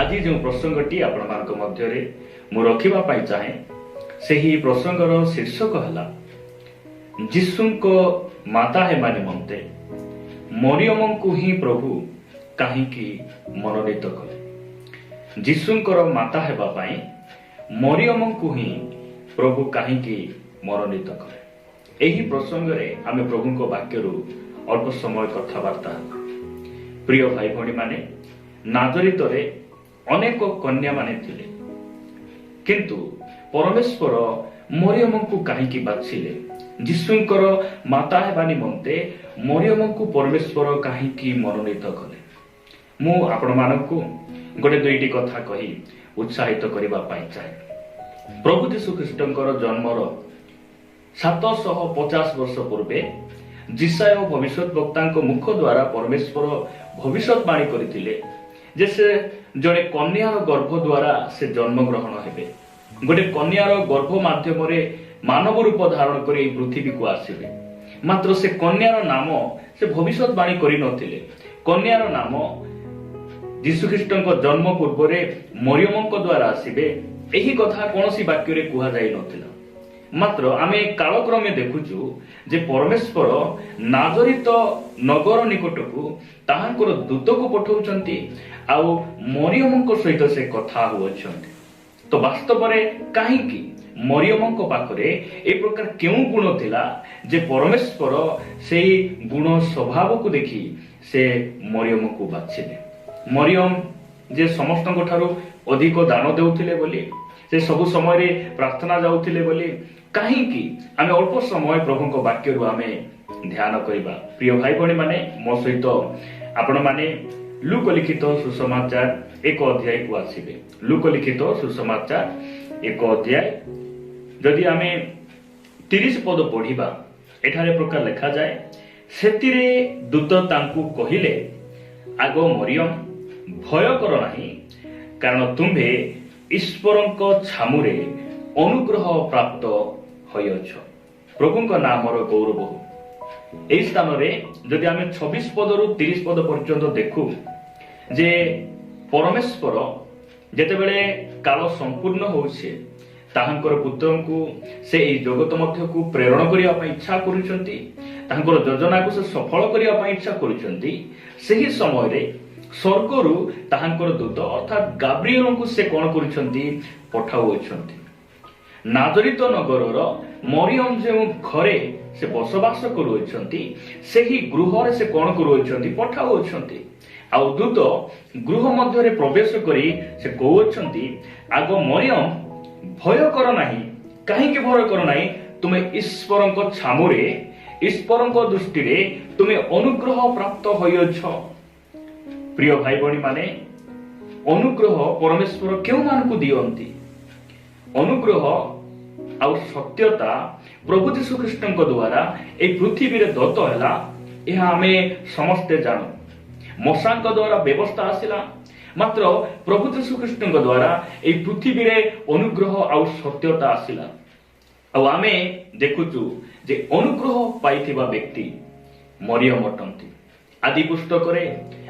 आज जो प्रसंगटी आपण मध्य मु रखा चाहे से प्रसंगर शीर्षक है जीशुको माता हेबा निमंते मरियम को ही प्रभु कहीं मनोनीत कले। जीशुंकर माता हेबा पाई मरियम को ही प्रभु कहीं मनोनीत कले। यही प्रसंग में आम प्रभु वाक्य अल्प समय कथबार्ता। प्रिय भाई भौणी माने नाजरित अनेक कन्या माने थिले, किंतु परमेश्वर मरियम को कहीं बाछिले। जीशुंकर माता हेबा निमंते मरियम को परमेश्वर कहीं मनोनीत कले। मु आपण मानकु गोटे दुईटी कथा कही उत्साहित करबा पाई चाहे। प्रभु यीशु ख्रीष्टंकर जन्मर 750 वर्ष पूर्वे जिसाय भविष्यत वक्ता मुख द्वारा परमेश्वर भविष्यवाणी करथिले जे से जड़े कन्यार गर्भ द्वारा से जन्म ग्रहण हेबे। गोटे कन्यार गर्भ माध्यम मानव रूप धारण कर पृथ्वी को आसिबे। मात्र से कन्यार नाम से भविष्यवाणी करि नथिले। कन्यार नाम यीशु ख्रीष्टंक जन्म पूर्व मरियम द्वारा आसिबे एही कथा कोनोसी वाक्य रे कुहा जाई नथिला। मात्र आमे कालक्रमे देखुचु जे परमेश्वर नाजरित नगर निकट को ताहांकर दूत को पठाउचंती आउ मरियम सहित से कथा हुअछंती। तो वास्तव में कहीं मरियम पाखरे ए प्रकार क्यों गुण थिला जे परमेश्वर से गुण स्वभाव को देखी से मरियम को बाछिले। मरियम जे समस्त अधिक दान देउथिले बोली, से सब समय प्रार्थना जाउथिले बोली, कहीं आमे अल्प समय प्रभु को वाक्य आमे ध्यान करबा। प्रिय भाई भौणी माने मो सहित आपण माने लूक लिखित सुसमाचार 1 अध्याय को आसीबे। लूक लिखित सुसमाचार 1 अध्याय जदि आमे 30 पद पढ़िबा एठारे प्रकार लिखा जाए, सेतिरे दूत तांकु कहिले, आगो मरियम भय कर नाही, कारण तुम्हे ईश्वरंक छामुरे अनुग्रह प्राप्त होयछ। प्रभुंक नामर गौरव हो। एई स्थान रे जदि आमे 26 पद रु 30 पद पर्यंत देखु जे परमेश्वर जेतेबेले काल संपूर्ण होउछे ताहांकर पुत्रंकु से एई जगत मध्य को प्रेरण करिया पई इच्छा करूछंती, ताहांकर योजना को से सफल करिया पई इच्छा करूछंती। सेही समय रे स्वर्गरु ताहांकर दूत अर्थात गाब्रिएल को से कोन करूछंती पठाउछंती। नाजरित नगरर मरियम जो घरे से बसवास करुछंती सेही गृह से कोन करुछंती पठाउछंती। आ दूत गृह मध्य प्रवेश करी से कहउछंती, आगो मरियम भय कर नाही, कहीं भय कर नाही, तुमे ईश्वरंक छामुरे ईश्वरंक दृष्टि रे तुमे अनुग्रह प्राप्त होयछ। प्रिय भाई भौणी माने अनुग्रह परमेश्वर क्यों मान को दियंती? अनुग्रह आउ सत्यता प्रभु यीशु ख्रीष्टंक द्वारा ए पृथ्वी रे दत्त हैला, एहा आमे समस्ते जानो। मसांक द्वारा व्यवस्था आसिला, मात्र प्रभु यीशु ख्रीष्टंक द्वारा ए पृथ्वी रे अनुग्रह आउ सत्यता आसिला। आउ आमे देखुचु जे अनुग्रह पाइथिबा व्यक्ति मरियम अटंती। आदि पुस्तक रे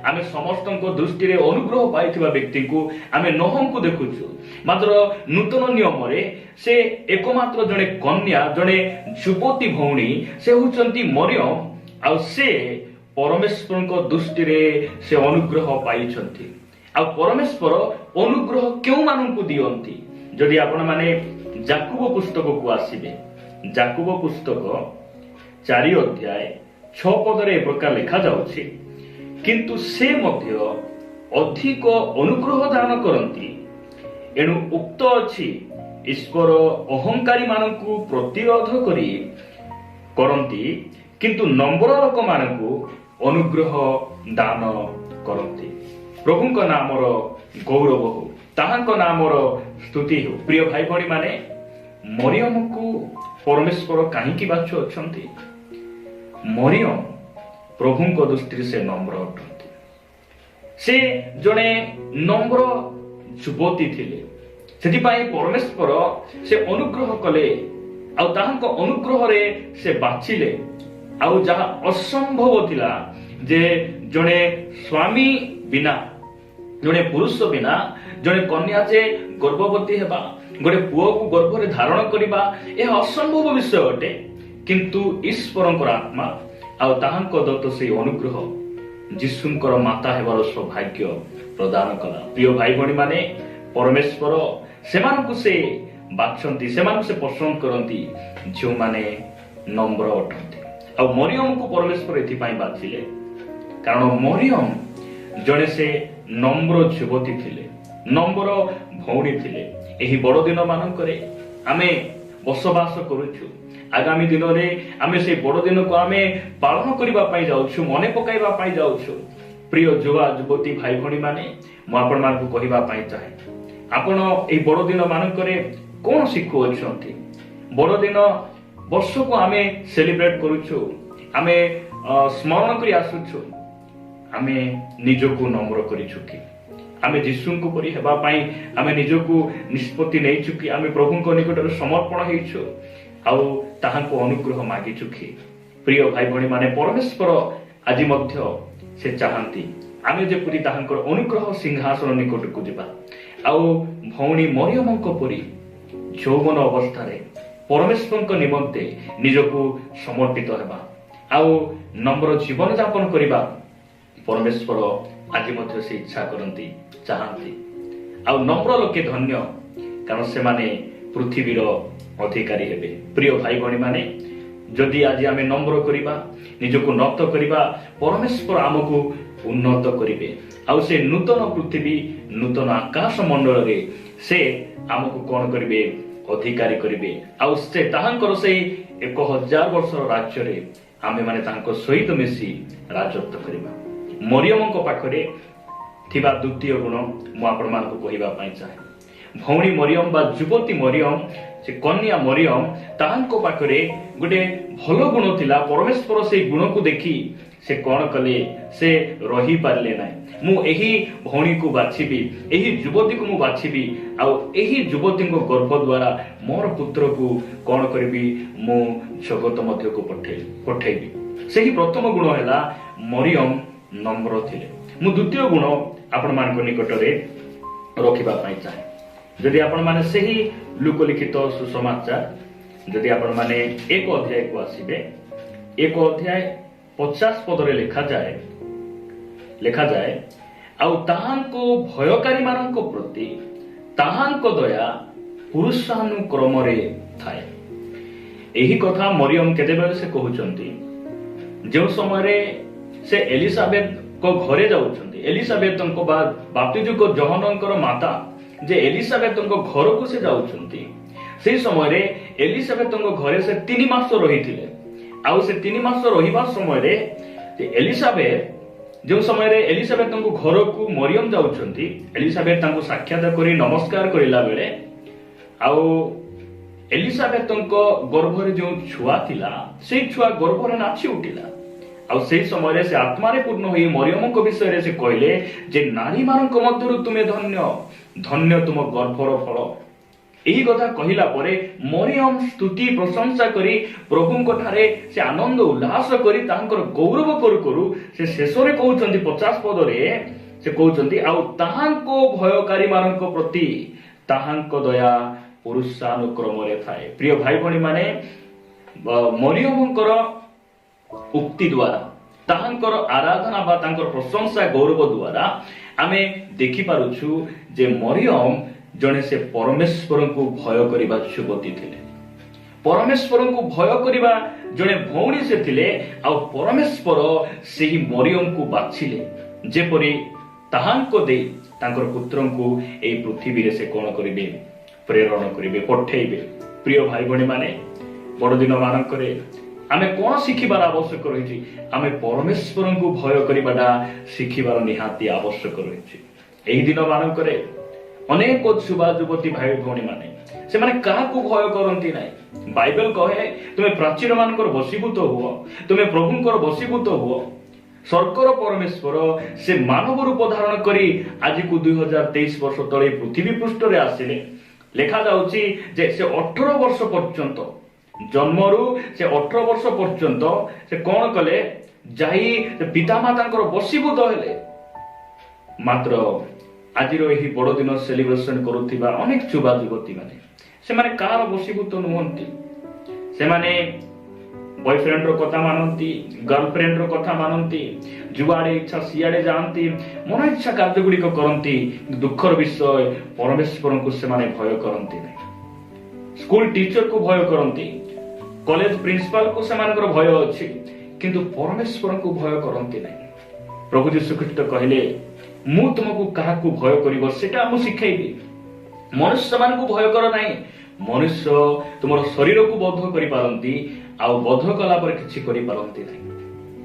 आमे समस्त दृष्टि रे अनुग्रह पाइथिबा व्यक्ति को आमे नोहम को देखुचु। मात्र नूतन नियम रे से एकमात्र जने कन्या जने युवती भौणी से होचंती मरियम। आ से परमेश्वर को दृष्टि रे से अनुग्रह पाइछंती। आ परमेश्वर अनुग्रह क्यों मानन को दियंती? जदि आपण माने याकूब पुस्तक को आसीबे, याकूब पुस्तक 4 अध्याय 6 पद रे प्रकार लिखा जाउछि, किंतु से मध्य अधिक अनुग्रह दान करंती। एणु उक्त अछि, ईश्वर अहंकारी मानकु प्रतिरोध करी करंती, किंतु नम्र लोक मानकु अनुग्रह दान करंती। प्रभुंक नामर गौरव हो, ताहांक नामर स्तुति हो। प्रिय भाई भौणी माने मरियम को परमेश्वर कहीं बाछु अछंती? मरियम प्रभुंक दृष्टि से नम्र अटंती। से जड़े नम्र युवती थिले, सेथिपाई परमेश्वर से अनुग्रह कले। आउ ताहांक अनुग्रह रे से बाछिले। आउ जहा असंभव थिला जे जड़े स्वामी बिना जड़े पुरुष बिना ଜଣେ କନ୍ୟା ଯେ ଗର୍ଭବତୀ ହେବା, ଗୋଟେ ପୁଅକୁ ଗର୍ଭରେ ଧାରଣ କରିବା ଏହା ଅସମ୍ଭବ ବିଷୟ ଅଟେ। କିନ୍ତୁ ଈଶ୍ୱରଙ୍କର ଆତ୍ମା ଆଉ ତାହାଙ୍କ ଦତ୍ତ ସେଇ ଅନୁଗ୍ରହ ଯୀଶୁଙ୍କର ମାତା ହେବାର ସୌଭାଗ୍ୟ ପ୍ରଦାନ କଲା। ପ୍ରିୟ ଭାଇ ଭଉଣୀ ମାନେ, ପରମେଶ୍ୱର ସେମାନଙ୍କୁ ସେ ବାଛନ୍ତି, ସେମାନଙ୍କୁ ସେ ପସନ୍ଦ କରନ୍ତି ଯେଉଁମାନେ ନମ୍ର ଅଟନ୍ତି। ଆଉ ମରିୟମକୁ ପରମେଶ୍ୱର ଏଥିପାଇଁ ବାଛିଲେ କାରଣ ମରିୟମ ଜଣେ ସେ ନମ୍ର ଯୁବତୀ ଥିଲେ, ନମ୍ର ଭଉଣୀ ଥିଲେ। ଏହି ବଡ଼ଦିନ ମାନଙ୍କରେ ଆମେ ବସବାସ କରୁଛୁ। ଆଗାମୀ ଦିନରେ ଆମେ ସେଇ ବଡ଼ଦିନକୁ ଆମେ ପାଳନ କରିବା ପାଇଁ ଯାଉଛୁ, ମନେ ପକାଇବା ପାଇଁ ଯାଉଛୁ। ପ୍ରିୟ ଯୁବା ଯୁବତୀ ଭାଇ ଭଉଣୀ ମାନେ, ମୁଁ ଆପଣମାନଙ୍କୁ କହିବା ପାଇଁ ଚାହେଁ, ଆପଣ ଏହି ବଡ଼ଦିନ ମାନଙ୍କରେ କଣ ଶିଖୁଅଛନ୍ତି? ବଡ଼ଦିନ ବର୍ଷକୁ ଆମେ ସେଲିବ୍ରେଟ କରୁଛୁ, ଆମେ ସ୍ମରଣ କରି ଆସୁଛୁ। ଆମେ ନିଜକୁ ନମ୍ର କରିଛୁ କି? ଆମେ ଯୀଶୁଙ୍କୁ ପରି ହେବା ପାଇଁ ଆମେ ନିଜକୁ ନିଷ୍ପତ୍ତି ନେଇଛୁ କି? ଆମେ ପ୍ରଭୁଙ୍କ ନିକଟରେ ସମର୍ପଣ ହେଇଛୁ ଆଉ ତାହାଙ୍କୁ ଅନୁଗ୍ରହ ମାଗିଛୁ କି? ପ୍ରିୟ ଭାଇ ଭଉଣୀ ମାନେ, ପରମେଶ୍ୱର ଆଜି ମଧ୍ୟ ସେ ଚାହାନ୍ତି ଆମେ ଯେପରି ତାହାଙ୍କର ଅନୁଗ୍ରହ ସିଂହାସନ ନିକଟକୁ ଯିବା ଆଉ ଭଉଣୀ ମରିୟମଙ୍କ ପରି ଯୌବନ ଅବସ୍ଥାରେ ପରମେଶ୍ୱରଙ୍କ ନିମନ୍ତେ ନିଜକୁ ସମର୍ପିତ ହେବା ଆଉ ନମ୍ର ଜୀବନ ଯାପନ କରିବା। ପରମେଶ୍ୱର ଆଜି ମଧ୍ୟ ସେ ଇଚ୍ଛା କରନ୍ତି, ଚାହାନ୍ତି। ଆଉ ନମ୍ର ଲୋକେ ଧନ୍ୟ, କାରଣ ସେମାନେ ପୃଥିବୀର ଅଧିକାରୀ ହେବେ। ପ୍ରିୟ ଭାଇ ଭଉଣୀ ମାନେ, ଯଦି ଆଜି ଆମେ ନମ୍ର କରିବା, ନିଜକୁ নত କରିବା, ପରମେଶ୍ୱର ଆମକୁ ଉନ୍ନତ କରିବେ ଆଉ ସେ ନୂତନ ପୃଥିବୀ, ନୂତନ ଆକାଶ ମଣ୍ଡଳରେ ସେ ଆମକୁ କଣ କରିବେ? ଅଧିକାରୀ କରିବେ ଆଉ ସେ ତାହାଙ୍କର ସେଇ 1000 ବର୍ଷର ରାଜ୍ୟରେ ଆମେ ମାନେ ତାଙ୍କ ସହିତ ମିଶି ରାଜତ୍ୱ କରିବା। ମରିୟମଙ୍କ ପାଖରେ ଥିବା ଦ୍ୱିତୀୟ ଗୁଣ ମୁଁ ଆପଣମାନଙ୍କୁ କହିବା ପାଇଁ ଚାହେଁ। ଭଉଣୀ ମରିୟମ ବା ଯୁବତୀ ମରିୟମ, ସେ କନ୍ୟା ମରିୟମ, ତାହାଙ୍କ ପାଖରେ ଗୋଟେ ଭଲ ଗୁଣ ଥିଲା। ପରମେଶ୍ୱର ସେଇ ଗୁଣକୁ ଦେଖି ସେ କଣ କଲେ? ସେ ରହିପାରିଲେ ନାହିଁ। ମୁଁ ଏହି ଭଉଣୀକୁ ବାଛିବି, ଏହି ଯୁବତୀକୁ ମୁଁ ବାଛିବି ଆଉ ଏହି ଯୁବତୀଙ୍କ ଗର୍ଭ ଦ୍ୱାରା ମୋର ପୁତ୍ରକୁ କଣ କରିବି? ମୁଁ ଜଗତ ମଧ୍ୟକୁ ପଠେଇବି। ସେହି ପ୍ରଥମ ଗୁଣ ହେଲା ମରିୟମ ନମ୍ର ଥିଲେ। ମୁଁ ଦ୍ୱିତୀୟ ଗୁଣ ଆପଣମାନଙ୍କ ନିକଟରେ ରଖିବା ପାଇଁ ଚାହେଁ। ଯଦି ଆପଣମାନେ ସେହି ଲୁକଲିଖିତ ସୁସମାଚାର, ଯଦି ଆପଣମାନେ 1 ଅଧ୍ୟାୟକୁ ଆସିବେ, 1 ଅଧ୍ୟାୟ 50 ପଦରେ ଲେଖାଯାଏ ଆଉ ତାହାଙ୍କ ଭୟକାରୀ ମାନଙ୍କ ପ୍ରତି ତାହାଙ୍କ ଦୟା ପୁରୁଷାନୁକ୍ରମରେ ଥାଏ। ଏହି କଥା ମରିୟମ କେତେବେଳେ ସେ କହୁଛନ୍ତି? ଯେଉଁ ସମୟରେ ସେ ଏଲିସାବେଥଙ୍କ ଘରେ ଯାଉଛନ୍ତି, ଏଲିସାବେଥଙ୍କ ବା ବାପ୍ତିଜୁକ ଯୋହନଙ୍କର ମାତା ଯେ ଏଲିସାବେଥଙ୍କ ଘରକୁ ସେ ଯାଉଛନ୍ତି, ସେହି ସମୟରେ ଏଲିସାବେଥଙ୍କ ଘରେ ସେ 3 ମାସ ରହିଥିଲେ। ଆଉ ସେ 3 ମାସ ରହିବା ସମୟରେ ଯେଉଁ ସମୟରେ ଏଲିସାବେଥଙ୍କ ଘରକୁ ମରିୟମ ଯାଉଛନ୍ତି, ଏଲିସାବେଥ ତାଙ୍କୁ ସାକ୍ଷାତ କରି ନମସ୍କାର କରିଲା ବେଳେ ଆଉ ଏଲିସାବେଥଙ୍କ ଗର୍ଭରେ ଯେଉଁ ଛୁଆ ଥିଲା, ସେଇ ଛୁଆ ଗର୍ଭରେ ନାଚି ଉଠିଲା। ଆଉ ସେହି ସମୟରେ ସେ ଆତ୍ମାରେ ପୂର୍ଣ୍ଣ ହୋଇ ମରିୟମଙ୍କ ବିଷୟରେ ସେ କହିଲେ ଯେ ନାରୀମାନଙ୍କ ମଧ୍ୟରୁ ତୁମେ ଧନ୍ୟ, ଧନ୍ୟ ତୁମ ଗର୍ଭର ଫଳ। ଏହି କଥା କହିଲା ପରେ ମରିୟମ ସ୍ତୁତି ପ୍ରଶଂସା କରି ପ୍ରଭୁଙ୍କ ଠାରେ ସେ ଆନନ୍ଦ ଉଲ୍ଲାସ କରି ତାଙ୍କର ଗୌରବ କରୁ କରୁ ସେ ଶେଷରେ କହୁଛନ୍ତି 50 ପଦରେ ସେ କହୁଛନ୍ତି ଆଉ ତାହାଙ୍କ ଭୟକାରୀ ମାନଙ୍କ ପ୍ରତି ତାହାଙ୍କ ଦୟା ପୁରୁଷାନୁକ୍ରମରେ ଥାଏ। ପ୍ରିୟ ଭାଇ ଭଉଣୀ ମାନେ, ମରିୟମଙ୍କର ଉକ୍ତି ଦ୍ୱାରା, ତାହାଙ୍କର ଆରାଧନା ବା ତାଙ୍କର ପ୍ରଶଂସା ଗୌରବ ଦ୍ୱାରା ଆମେ ଦେଖିପାରୁଛୁ ଯେ ମରିୟମ ଜଣେ ସେ ପରମେଶ୍ୱରଙ୍କୁ ଭୟ କରିବା ଯୁବତୀ ଥିଲେ। ପରମେଶ୍ୱରଙ୍କୁ ଭୟ କରିବା ଜଣେ ଭଉଣୀ ସେ ଥିଲେ ଆଉ ପରମେଶ୍ୱର ସେହି ମରିୟମକୁ ବାଛିଲେ ଯେପରି ତାହାଙ୍କ ଦେଇ ତାଙ୍କର ପୁତ୍ରଙ୍କୁ ଏହି ପୃଥିବୀରେ ସେ କଣ କରିବେ? ପ୍ରେରଣ କରିବେ, ପଠେଇବେ। ପ୍ରିୟ ଭାଇ ଭଉଣୀ ମାନେ, ବଡ଼ଦିନ ମାନଙ୍କରେ ଆମେ କଣ ଶିଖିବାର ଆବଶ୍ୟକ ରହିଛି? ଆମେ ପରମେଶ୍ୱରଙ୍କୁ ଭୟ କରିବାଟା ଶିଖିବାର ନିହାତି ଆବଶ୍ୟକ ରହିଛି। ଏହି ଦିନ ମାନଙ୍କରେ ଅନେକ ଯୁବା ଯୁବତୀ ଭାଇ ଭଉଣୀ ମାନେ ସେମାନେ କାହାକୁ ଭୟ କରନ୍ତି ନାହିଁ। ବାଇବେଲ କହେ ତୁମେ ପ୍ରାଚୀର ମାନଙ୍କର ବଶୀଭୂତ ହୁଅ, ତୁମେ ପ୍ରଭୁଙ୍କର ବଶୀଭୂତ ହୁଅ। ସ୍ୱର୍ଗର ପରମେଶ୍ୱର ସେ ମାନବ ରୂପ ଧାରଣ କରି ଆଜିକୁ 2023 ବର୍ଷ ତଳେ ପୃଥିବୀ ପୃଷ୍ଠରେ ଆସିଲେ। ଲେଖାଯାଉଛି ଯେ ସେ 18 ବର୍ଷ ପର୍ଯ୍ୟନ୍ତ, ଜନ୍ମରୁ ସେ 18 ବର୍ଷ ପର୍ଯ୍ୟନ୍ତ ସେ କଣ କଲେ? ଯାଇ ପିତାମାତାଙ୍କର ବଶୀଭୂତ ହେଲେ। ମାତ୍ର ଆଜିର ଏହି ବଡ଼ଦିନ ସେଲିବ୍ରେସନ କରୁଥିବା ଅନେକ ଯୁବା ଯୁବତୀ ମାନେ ସେମାନେ କାହାର ବଶୀଭୂତ ନୁହନ୍ତି। ସେମାନେ ବୟଫ୍ରେଣ୍ଡର କଥା ମାନନ୍ତି, ଗର୍ଲଫ୍ରେଣ୍ଡର କଥା ମାନନ୍ତି, ଯୁଆଡେ ଇଚ୍ଛା ସିଆଡେ ଯାଆନ୍ତି, ମନ ଇଚ୍ଛା କାର୍ଯ୍ୟ ଗୁଡ଼ିକ କରନ୍ତି। ଦୁଃଖର ବିଷୟ, ପରମେଶ୍ୱରଙ୍କୁ ସେମାନେ ଭୟ କରନ୍ତି ନାହିଁ। ସ୍କୁଲ ଟିଚରକୁ ଭୟ କରନ୍ତି, କଲେଜ ପ୍ରିନ୍ସିପାଲକୁ ସେମାନଙ୍କର ଭୟ ଅଛି, କିନ୍ତୁ ପରମେଶ୍ୱରଙ୍କୁ ଭୟ କରନ୍ତି ନାହିଁ। ପ୍ରଭୁ ଯୀଶୁଖ୍ରୀଷ୍ଟ କହିଲେ, ମୁଁ ତୁମକୁ କାହାକୁ ଭୟ କରିବ ସେଟା ମୁଁ ଶିଖେଇବି। ମନୁଷ୍ୟମାନଙ୍କୁ ଭୟ କର ନାହିଁ। ମନୁଷ୍ୟ ତୁମର ଶରୀରକୁ ବଦ୍ଧ କରିପାରନ୍ତି, ଆଉ ବଦ୍ଧ କଲା ପରେ କିଛି କରିପାରନ୍ତି ନାହିଁ।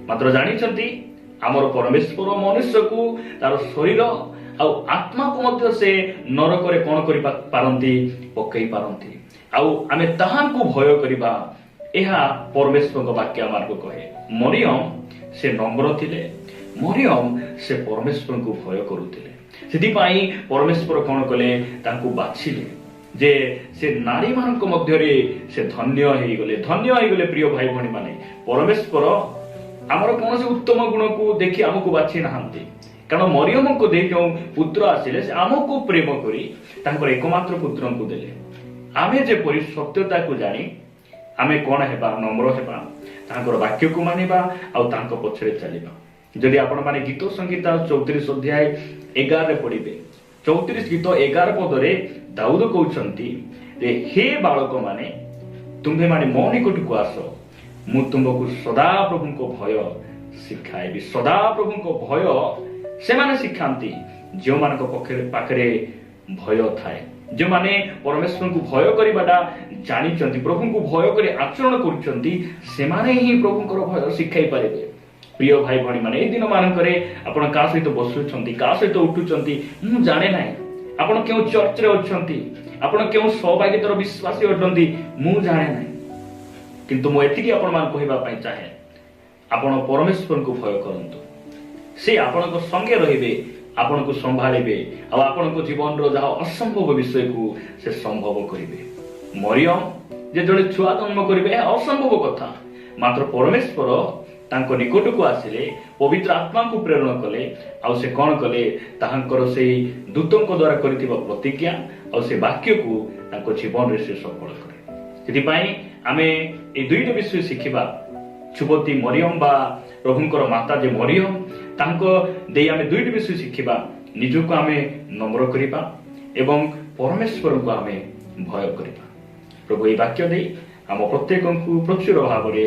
ମାତ୍ର ଜାଣିଛନ୍ତି ଆମର ପରମେଶ୍ୱର ମନୁଷ୍ୟକୁ ତାର ଶରୀର ଆଉ ଆତ୍ମାକୁ ମଧ୍ୟ ସେ ନରକରେ କଣ କରିପାରନ୍ତି, ପକେଇ ପାରନ୍ତି। ଆଉ ଆମେ ତାହାଙ୍କୁ ଭୟ କରିବା, ଏହା ପରମେଶ୍ୱରଙ୍କ ବାକ୍ୟ ଆମକୁ କହେ। ମରିୟମ ସେ ନମ୍ର ଥିଲେ, ମରିୟମ ସେ ପରମେଶ୍ୱରଙ୍କୁ ଭୟ କରୁଥିଲେ। ସେଥିପାଇଁ ପରମେଶ୍ୱର କଣ କଲେ, ତାଙ୍କୁ ବାଛିଲେ ଯେ ସେ ନାରୀ ମାନଙ୍କ ମଧ୍ୟରେ ସେ ଧନ୍ୟ ହେଇଗଲେ। ପ୍ରିୟ ଭାଇ ଭଉଣୀ ମାନେ, ପରମେଶ୍ୱର ଆମର କୌଣସି ଉତ୍ତମ ଗୁଣକୁ ଦେଖି ଆମକୁ ବାଛି ନାହାନ୍ତି। କାରଣ ମରିୟମଙ୍କୁ ଦେଇ ଯେଉଁ ପୁତ୍ର ଆସିଲେ, ସେ ଆମକୁ ପ୍ରେମ କରି ତାଙ୍କର ଏକମାତ୍ର ପୁତ୍ରଙ୍କୁ ଦେଲେ। ଆମେ ଯେପରି ସତ୍ୟତାକୁ ଜାଣି ଆମେ କଣ ହେବା, ନମ୍ର ହେବା, ତାଙ୍କର ବାକ୍ୟକୁ ମାନିବା ଆଉ ତାଙ୍କ ପଛରେ ଚାଲିବା। ଯଦି ଆପଣ ମାନେ ଗୀତ ସଂହିତା 34 ଅଧ୍ୟାୟ 11 ପଢିବେ, 34 ଗୀତ 11 ପଦରେ ଦାଉଦ କହୁଛନ୍ତି ଯେ, ହେ ବାଳକ ମାନେ ତୁମ୍ଭେ ମାନେ ମୋ ନିକଟକୁ ଆସ, ମୁଁ ତୁମକୁ ସଦାପ୍ରଭୁଙ୍କ ଭୟ ଶିଖାଇବି। ସଦାପ୍ରଭୁଙ୍କ ଭୟ ସେମାନେ ଶିଖାନ୍ତି ଯେଉଁମାନଙ୍କ ପାଖରେ ଭୟ ଥାଏ, ଯେଉଁମାନେ ପରମେଶ୍ୱରଙ୍କୁ ଭୟ କରିବାଟା ଜାଣିଛନ୍ତି, ପ୍ରଭୁଙ୍କୁ ଭୟ କରି ଆଚରଣ କରୁଛନ୍ତି, ସେମାନେ ହିଁ ପ୍ରଭୁଙ୍କର ଭୟ ଶିଖାଇ ପାରିବେ। ପ୍ରିୟ ଭାଇ ଭଉଣୀ ମାନେ, ଏଇ ଦିନ ମାନଙ୍କରେ ଆପଣ କାହା ସହିତ ବସୁଛନ୍ତି, କାହା ସହିତ ଉଠୁଛନ୍ତି, ମୁଁ ଜାଣେ ନାହିଁ। ଆପଣ କେଉଁ ଚର୍ଚ୍ଚରେ ଅଛନ୍ତି, ଆପଣ କେଉଁ ସୌଭାଗ୍ୟତର ବିଶ୍ୱାସୀ ଅଟନ୍ତି, ମୁଁ ଜାଣେ ନାହିଁ। କିନ୍ତୁ ମୁଁ ଏତିକି ଆପଣମାନଙ୍କୁ କହିବା ପାଇଁ ଚାହେଁ, ଆପଣ ପରମେଶ୍ୱରଙ୍କୁ ଭୟ କରନ୍ତୁ। ସେ ଆପଣଙ୍କ ସଙ୍ଗେ ରହିବେ, ଆପଣଙ୍କୁ ସମ୍ଭାଳିବେ, ଆଉ ଆପଣଙ୍କ ଜୀବନର ଯାହା ଅସମ୍ଭବ ବିଷୟକୁ ସେ ସମ୍ଭବ କରିବେ। ମରିୟମ ଯେ ଜଣେ ଛୁଆ ଜନ୍ମ କରିବେ, ଏହା ଅସମ୍ଭବ କଥା। ମାତ୍ର ପରମେଶ୍ୱର ତାଙ୍କ ନିକଟକୁ ଆସିଲେ, ପବିତ୍ର ଆତ୍ମାଙ୍କୁ ପ୍ରେରଣ କଲେ, ଆଉ ସେ କଣ କଲେ, ତାହାଙ୍କର ସେଇ ଦୂତଙ୍କ ଦ୍ୱାରା କରିଥିବା ପ୍ରତିଜ୍ଞା ଆଉ ସେ ବାକ୍ୟକୁ ତାଙ୍କ ଜୀବନରେ ସେ ସଫଳ କଲେ। ସେଥିପାଇଁ ଆମେ এই ଦୁଇଟି ବିଷୟ ଶିଖିବା। ଯୁବତୀ ମରିୟମ ବା ପ୍ରଭୁଙ୍କର ମାତା ଯେ ମରିୟମ, ତାଙ୍କ ଦେଇ ଆମେ ଦୁଇଟି ବିଷୟ ଶିଖିବା। ନିଜକୁ ଆମେ ନମ୍ର କରିବା ଏବଂ ପରମେଶ୍ୱରଙ୍କୁ ଆମେ ଭୟ କରିବା। ପ୍ରଭୁ ଏହି ବାକ୍ୟ ଦେଇ ଆମ ପ୍ରତ୍ୟେକଙ୍କୁ ପ୍ରଚୁର ଭାବରେ